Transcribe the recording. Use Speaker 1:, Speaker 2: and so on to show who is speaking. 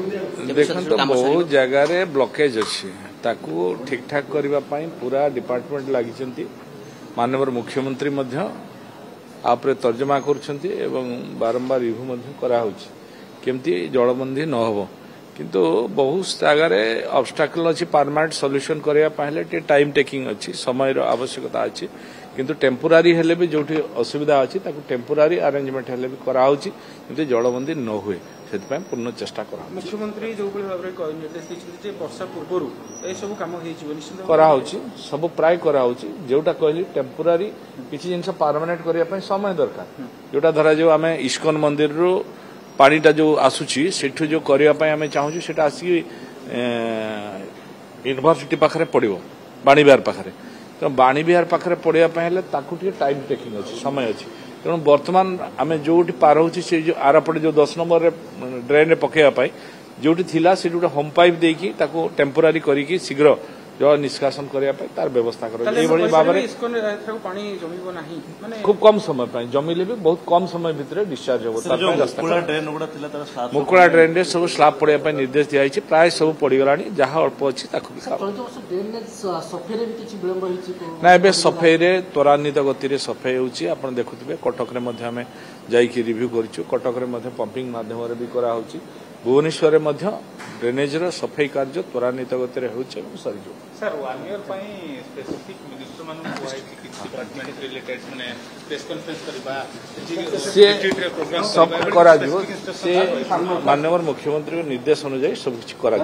Speaker 1: देखो बहुत जगार ब्लॉकेज अच्छी ताकू ठीक ठाक करने पूरा डिपार्टमेंट लगी माननीय मुख्यमंत्री आप तर्जमा कर बारंबार रिव्यू केमती जलबंदी न हो किंतु बहुत जगार ऑब्स्टेकल अच्छी परमानेंट सॉल्यूशन करने टाइम टेकिंग अच्छी समय आवश्यकता अच्छी किंतु टेम्पोरारी हेले भी जो असुविधा अच्छी टेम्पोरारी अरेंजमेंट हेले भी कराऊँगी जलबंदी न हुए से पूर्ण चेष्टा करा
Speaker 2: मुख्यमंत्री जो निर्देश देखते वर्षा पूर्व सब कम
Speaker 1: कराऊँगी सब प्राय कराऊँगी जोटा कहली टेम्पोरारी किसी जिन परमानेंट करने समय दरकार जोटा धरा जो आम इस्कन मंदिर रू पानीटा जो आसूची सेठू जो करने चाहूँ से आसिक यूनिवर्सिटी पाखे पड़ो बाणी विहार पाखे तो बाणी विहार पाखे पड़ापी टाइम टेकिंग अच्छी समय अच्छी तेणु बर्तमान आम जो पार हो आरपटे जो 10 नंबर ड्रेन पकड़ापी जो से होम पाइप देकी टेम्पोरारी करी शीघ्र जल निष्कासन करने तार व्यवस्था कर भाव खूब कम समय जमिले भी बहुत कम समय भितर डिस्चार्ज हो मुकुला ड्रेन रे सब स्लाब पड़ापी निर्देश दिखाई प्राय सब पड़गला जहाँ अल्प अच्छी ना ए सफाई त्वरान्वित गति सफाई होती आप देखुए कटक में जाइए रिव्यू करूँ कटक पंपिंग मध्यम भी कराऊँगी भुवनेश्वर ड्रेनेज सफाई कार्य त्वरान्वित गति सरी
Speaker 2: सर 1 ईयर स्पेसिफिक मिनिस्टर
Speaker 1: माननीय मुख्यमंत्री निर्देश अनुଯାयी सब किसी करा